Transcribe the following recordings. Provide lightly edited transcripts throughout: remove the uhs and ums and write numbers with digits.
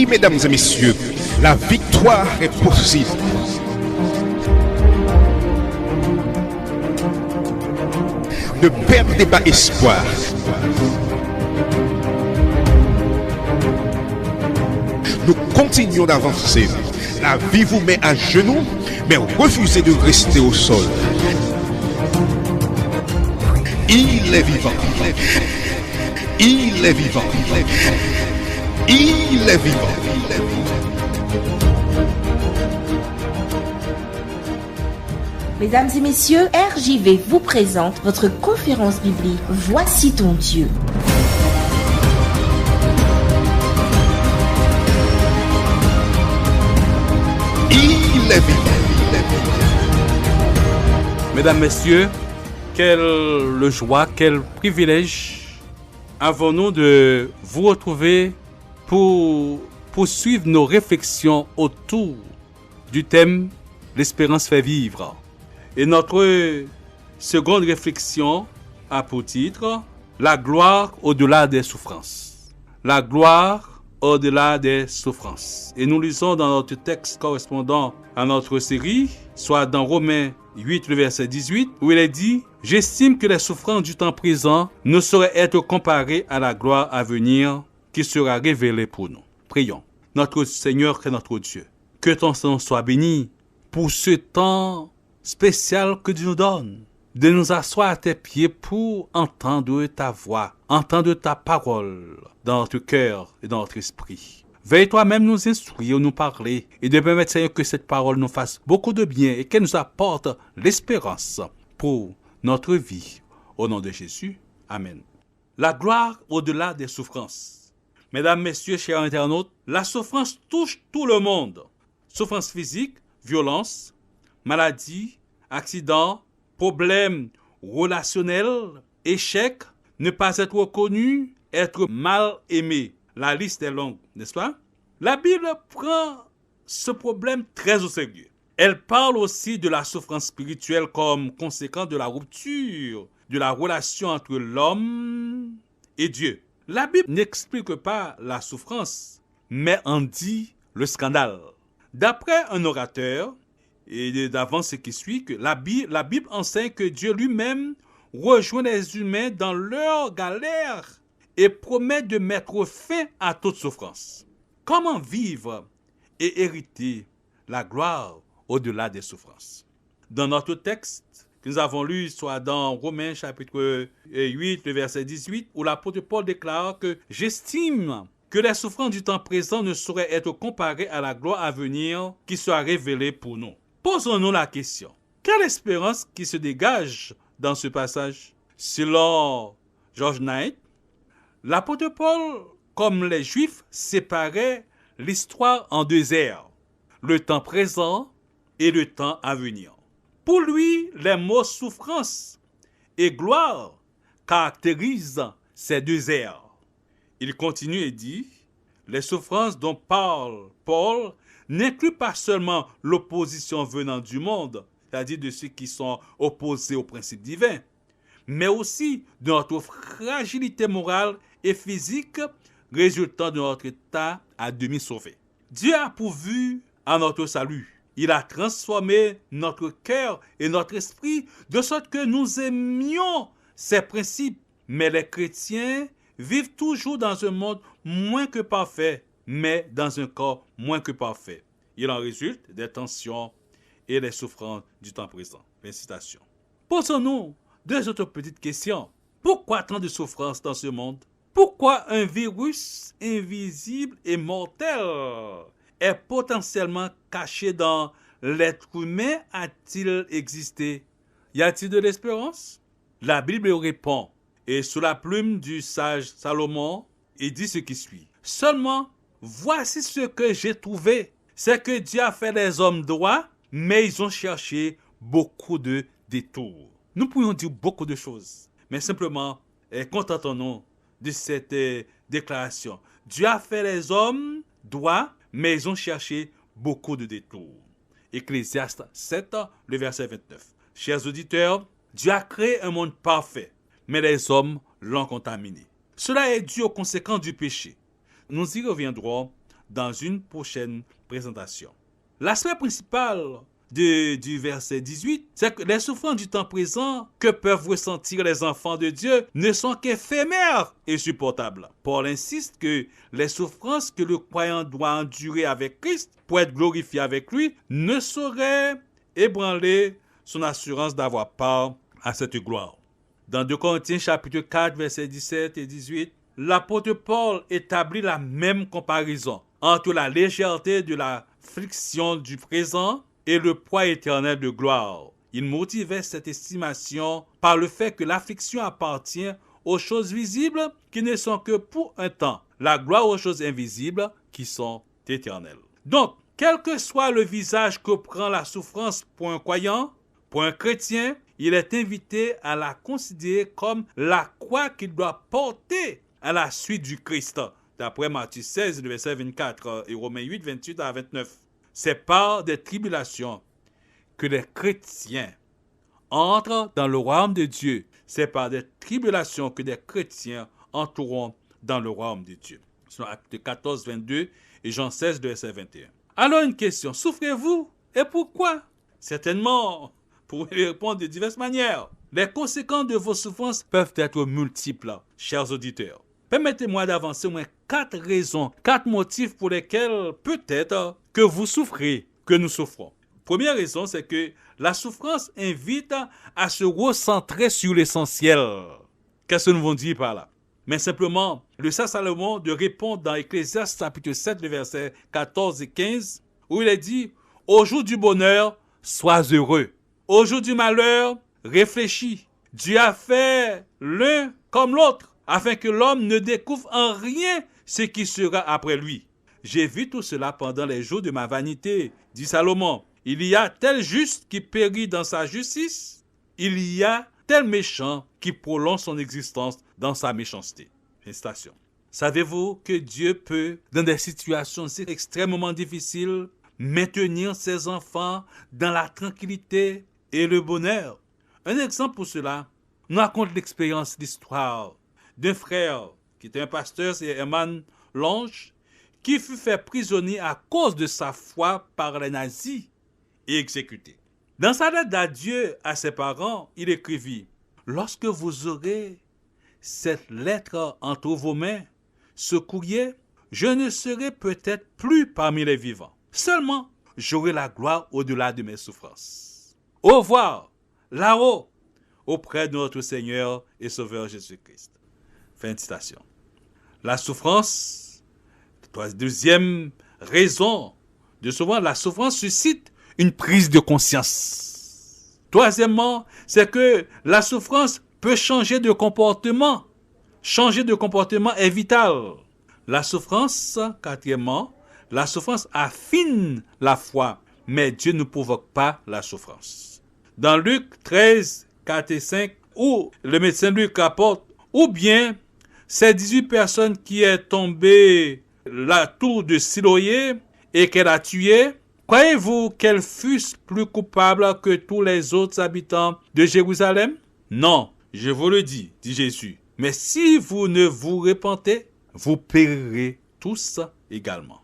Oui, mesdames et messieurs, la victoire est possible. Ne perdez pas espoir. Nous continuons d'avancer. La vie vous met à genoux, mais refusez de rester au sol. Il est vivant. Il est vivant. Il est vivant. Mesdames et messieurs, RJV vous présente votre conférence biblique Voici ton Dieu. Il est vivant. Mesdames, Messieurs, quelle joie, quel privilège avons-nous de vous retrouver pour poursuivre nos réflexions autour du thème « L'espérance fait vivre ». Et notre seconde réflexion a pour titre « La gloire au-delà des souffrances ». La gloire au-delà des souffrances. Et nous lisons dans notre texte correspondant à notre série, soit dans Romains 8, le verset 18, où il est dit « J'estime que les souffrances du temps présent ne sauraient être comparées à la gloire à venir qui sera révélée pour nous. » Prions. Notre Seigneur et notre Dieu, que ton nom soit béni pour ce temps spécial que Dieu nous donne, de nous asseoir à tes pieds pour entendre ta voix, entendre ta parole dans notre cœur et dans notre esprit. Veuille toi-même nous instruire, nous parler et de permettre, Seigneur, que cette parole nous fasse beaucoup de bien et qu'elle nous apporte l'espérance pour notre vie. Au nom de Jésus, Amen. La gloire au-delà des souffrances. Mesdames, Messieurs, chers internautes, la souffrance touche tout le monde. Souffrance physique, violence, maladie, accident, problèmes relationnels, échec, ne pas être reconnu, être mal aimé. La liste est longue, n'est-ce pas? La Bible prend ce problème très au sérieux. Elle parle aussi de la souffrance spirituelle comme conséquence de la rupture de la relation entre l'homme et Dieu. La Bible n'explique pas la souffrance, mais en dit le scandale. D'après un orateur, et d'avant ce qui suit, que la Bible enseigne que Dieu lui-même rejoint les humains dans leur galère et promet de mettre fin à toute souffrance. Comment vivre et hériter la gloire au-delà des souffrances? Dans notre texte que nous avons lu, soit dans Romains chapitre 8, le verset 18, où l'apôtre Paul déclare que « J'estime que les souffrances du temps présent ne sauraient être comparées à la gloire à venir qui sera révélée pour nous. » Posons-nous la question. Quelle espérance qui se dégage dans ce passage? Selon George Knight, l'apôtre Paul, comme les Juifs, séparait l'histoire en deux ères, le temps présent et le temps à venir. Pour lui, les mots souffrance et gloire caractérisent ces deux ères. Il continue et dit, les souffrances dont parle Paul n'incluent pas seulement l'opposition venant du monde, c'est-à-dire de ceux qui sont opposés au principe divin, mais aussi de notre fragilité morale et physique résultant de notre état à demi sauvé. Dieu a pourvu à notre salut. Il a transformé notre cœur et notre esprit de sorte que nous aimions ces principes. Mais les chrétiens vivent toujours dans un monde moins que parfait, mais dans un corps moins que parfait. Il en résulte des tensions et des souffrances du temps présent. Fin citation. Posons-nous deux autres petites questions. Pourquoi tant de souffrances dans ce monde? Pourquoi un virus invisible et mortel est potentiellement caché dans l'être humain? A-t-il existé? Y a-t-il de l'espérance? La Bible répond, et sous la plume du sage Salomon, il dit ce qui suit. Seulement, voici ce que j'ai trouvé. C'est que Dieu a fait les hommes droits, mais ils ont cherché beaucoup de détours. Nous pourrions dire beaucoup de choses, mais simplement, contentons-nous de cette déclaration. Dieu a fait les hommes droits, mais ils ont cherché beaucoup de détours. Ecclésiaste 7, le verset 29. Chers auditeurs, Dieu a créé un monde parfait, mais les hommes l'ont contaminé. Cela est dû aux conséquences du péché. Nous y reviendrons dans une prochaine présentation. L'aspect principal du verset 18, c'est que les souffrances du temps présent que peuvent ressentir les enfants de Dieu ne sont qu'éphémères et supportables. Paul insiste que les souffrances que le croyant doit endurer avec Christ pour être glorifié avec lui ne sauraient ébranler son assurance d'avoir part à cette gloire. Dans 2 Corinthiens chapitre 4, versets 17 et 18, l'apôtre Paul établit la même comparaison entre la légèreté de l'affliction du présent et le poids éternel de gloire. Il motivait cette estimation par le fait que l'affliction appartient aux choses visibles qui ne sont que pour un temps, la gloire aux choses invisibles qui sont éternelles. Donc, quel que soit le visage que prend la souffrance pour un croyant, pour un chrétien, il est invité à la considérer comme la croix qu'il doit porter à la suite du Christ, d'après Matthieu 16, verset 24 et Romains 8, 28 à 29. C'est par des tribulations que les chrétiens entrent dans le royaume de Dieu. C'est par des tribulations que des chrétiens entreront dans le royaume de Dieu. C'est Actes 14, 22 et Jean 16, verset 21. Alors une question, souffrez-vous et pourquoi? Certainement, pour y répondre de diverses manières. Les conséquences de vos souffrances peuvent être multiples, chers auditeurs. Permettez-moi d'avancer au moins 4 raisons, 4 motifs pour lesquels peut-être que vous souffrez, que nous souffrons. Première raison, c'est que la souffrance invite à se recentrer sur l'essentiel. Qu'est-ce que nous voulons dire par là? Mais simplement, le saint Salomon de répondre dans Ecclésiaste chapitre 7, le verset 14 et 15, où il est dit « Au jour du bonheur, sois heureux. Au jour du malheur, réfléchis. Dieu a fait l'un comme l'autre, afin que l'homme ne découvre en rien ce qui sera après lui. J'ai vu tout cela pendant les jours de ma vanité, dit Salomon. Il y a tel juste qui périt dans sa justice, il y a tel méchant qui prolonge son existence dans sa méchanceté. Félicitations. Savez-vous que Dieu peut, dans des situations extrêmement difficiles, maintenir ses enfants dans la tranquillité et le bonheur? Un exemple pour cela, nous raconte l'expérience, l'histoire d'un frère qui était un pasteur, c'est Herman Lange, qui fut fait prisonnier à cause de sa foi par les nazis et exécuté. Dans sa lettre d'adieu à ses parents, il écrivit « Lorsque vous aurez cette lettre entre vos mains, ce courrier, je ne serai peut-être plus parmi les vivants. Seulement, j'aurai la gloire au-delà de mes souffrances. Au revoir, là-haut, auprès de notre Seigneur et Sauveur Jésus-Christ. » Fin de citation. La souffrance, deuxième raison de souffrance, la souffrance suscite une prise de conscience. Troisièmement, c'est que la souffrance peut changer de comportement. Changer de comportement est vital. La souffrance, quatrièmement, la souffrance affine la foi, mais Dieu ne provoque pas la souffrance. Dans Luc 13, 4 et 5, où le médecin Luc rapporte, ou bien ces 18 personnes qui est tombées la tour de Siloé et qu'elle a tué, croyez-vous qu'elles fussent plus coupables que tous les autres habitants de Jérusalem? Non, je vous le dis, dit Jésus. Mais si vous ne vous repentez, vous périrez tous également.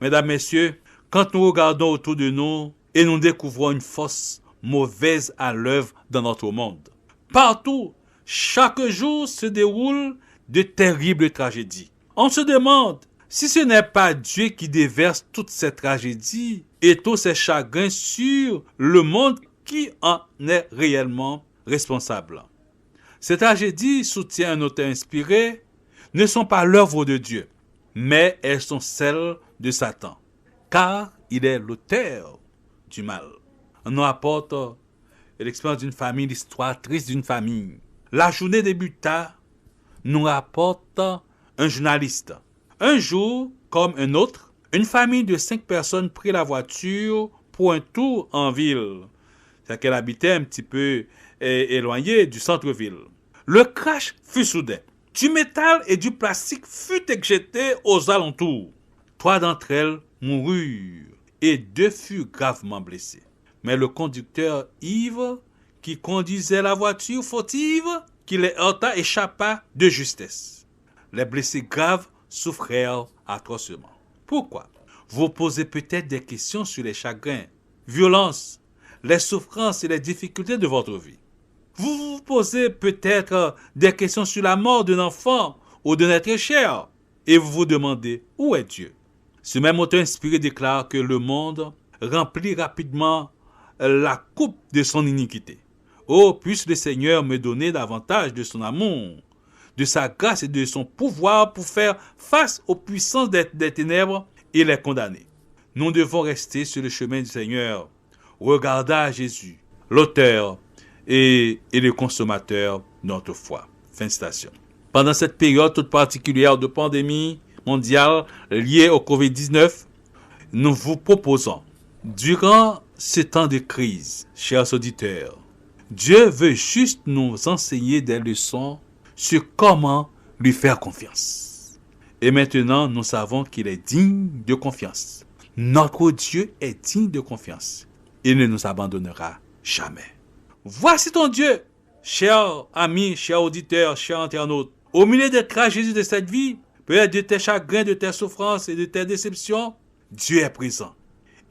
Mesdames, Messieurs, quand nous regardons autour de nous et nous découvrons une force mauvaise à l'œuvre dans notre monde, partout, chaque jour se déroulent de terribles tragédies. On se demande si ce n'est pas Dieu qui déverse toutes ces tragédies et tous ces chagrins sur le monde qui en est réellement responsable. Ces tragédies, soutient un auteur inspiré, ne sont pas l'œuvre de Dieu, mais elles sont celles de Satan, car il est l'auteur du mal. On nous apporte l'expérience d'une famille, l'histoire triste d'une famille. La journée débuta, nous rapporte un journaliste. Un jour, comme un autre, une famille de 5 personnes prit la voiture pour un tour en ville. C'est-à-dire qu'elle habitait un petit peu éloignée du centre-ville. Le crash fut soudain. Du métal et du plastique fut éjecté aux alentours. 3 d'entre elles moururent et 2 furent gravement blessées. Mais le conducteur ivre qui conduisait la voiture fautive qui les heurta échappa de justesse. Les blessés graves souffrirent atrocement. Pourquoi? Vous posez peut-être des questions sur les chagrins, violences, les souffrances et les difficultés de votre vie. Vous vous posez peut-être des questions sur la mort d'un enfant ou d'un être cher et vous vous demandez où est Dieu. Ce même auteur inspiré déclare que le monde remplit rapidement la coupe de son iniquité. Oh, puisse le Seigneur me donner davantage de son amour, de sa grâce et de son pouvoir pour faire face aux puissances des ténèbres et les condamner. Nous devons rester sur le chemin du Seigneur, regarder à Jésus, l'auteur et le consommateur de notre foi. Fin de citation. Pendant cette période toute particulière de pandémie mondiale liée au Covid-19, nous vous proposons, durant ce temps de crise, chers auditeurs, Dieu veut juste nous enseigner des leçons sur comment lui faire confiance. Et maintenant, nous savons qu'il est digne de confiance. Notre Dieu est digne de confiance. Il ne nous abandonnera jamais. Voici ton Dieu, cher ami, cher auditeur, cher internaute. Au milieu des tragédies de cette vie, peut-être de tes chagrins, de tes souffrances et de tes déceptions, Dieu est présent.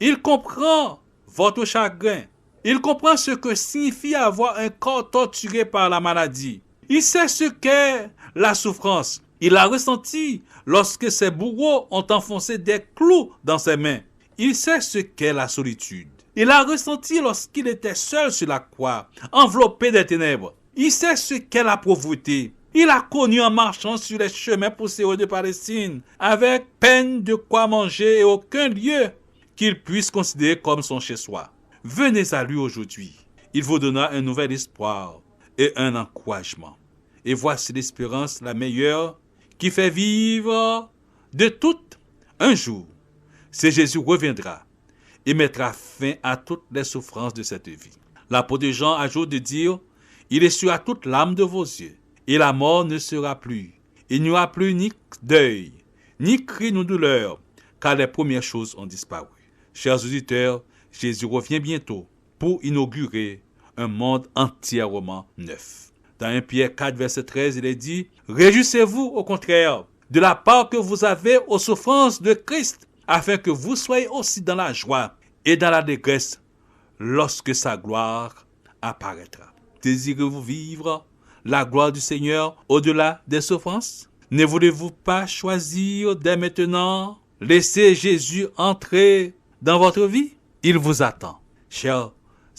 Il comprend votre chagrin. Il comprend ce que signifie avoir un corps torturé par la maladie. Il sait ce qu'est la souffrance. Il a ressenti lorsque ses bourreaux ont enfoncé des clous dans ses mains. Il sait ce qu'est la solitude. Il a ressenti lorsqu'il était seul sur la croix, enveloppé des ténèbres. Il sait ce qu'est la pauvreté. Il a connu en marchant sur les chemins poussiéreux de Palestine, avec peine de quoi manger et aucun lieu qu'il puisse considérer comme son chez-soi. Venez à lui aujourd'hui. Il vous donnera un nouvel espoir et un encouragement. Et voici l'espérance la meilleure qui fait vivre de toutes un jour. C'est Jésus reviendra et mettra fin à toutes les souffrances de cette vie. L'apôtre Jean ajoute de dire, il essuiera toute larme de vos yeux, et la mort ne sera plus. Il n'y aura plus ni deuil, ni cri, ni douleur, car les premières choses ont disparu. Chers auditeurs, Jésus revient bientôt pour inaugurer un monde entièrement neuf. Dans 1 Pierre 4, verset 13, il est dit, « Réjouissez-vous au contraire de la part que vous avez aux souffrances de Christ, afin que vous soyez aussi dans la joie et dans l'allégresse lorsque sa gloire apparaîtra. » Désirez-vous vivre la gloire du Seigneur au-delà des souffrances? Ne voulez-vous pas choisir dès maintenant, laisser Jésus entrer dans votre vie? Il vous attend, chers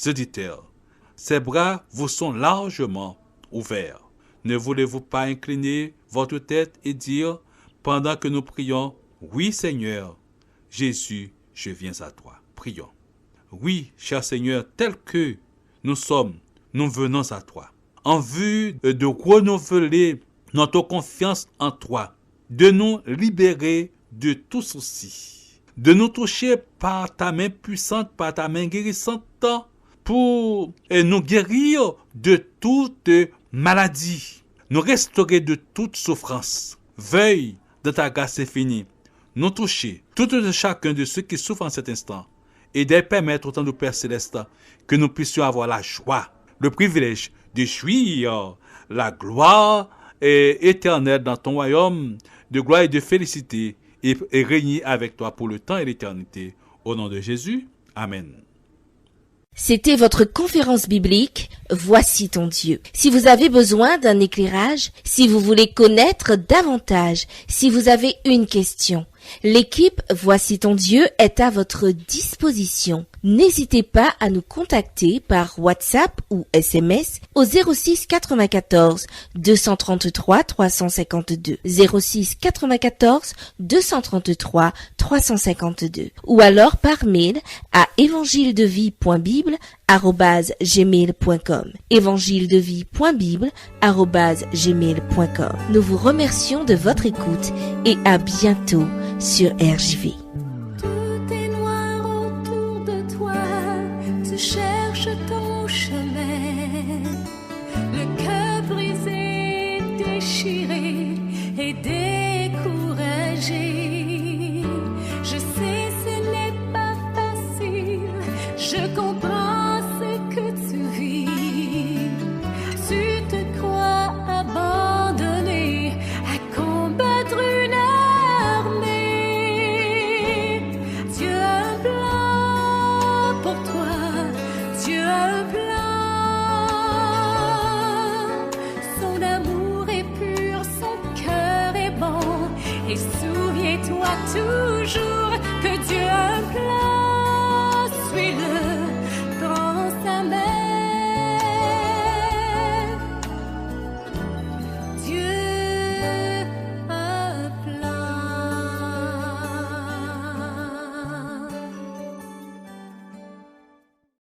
auditeurs. Ses bras vous sont largement ouverts. Ne voulez-vous pas incliner votre tête et dire, pendant que nous prions, « Oui, Seigneur, Jésus, je viens à toi. » Prions. Oui, cher Seigneur, tel que nous sommes, nous venons à toi. En vue de renouveler notre confiance en toi, de nous libérer de tout souci, de nous toucher par ta main puissante, par ta main guérissante, pour nous guérir de toute maladie, nous restaurer de toute souffrance. Veuille de ta grâce infinie nous toucher, tout de chacun de ceux qui souffrent en cet instant, et de permettre autant de Père Céleste que nous puissions avoir la joie, le privilège de jouir la gloire éternelle dans ton royaume, de gloire et de félicité, et régner avec toi pour le temps et l'éternité. Au nom de Jésus, Amen. C'était votre conférence biblique « Voici ton Dieu ». Si vous avez besoin d'un éclairage, si vous voulez connaître davantage, si vous avez une question, l'équipe « Voici ton Dieu » est à votre disposition. N'hésitez pas à nous contacter par WhatsApp ou SMS au 06 94 233 352, 06 94 233 352, ou alors par mail à evangiledevie.bible@gmail.com, evangiledevie.bible@gmail.com. Nous vous remercions de votre écoute et à bientôt sur RJV. Cherche ton chemin, le cœur brisé, déchiré et découragé. Je sais ce n'est pas facile, je comprends ce que tu vis. Tu te crois abandonné à combattre une armée. toujours, que Dieu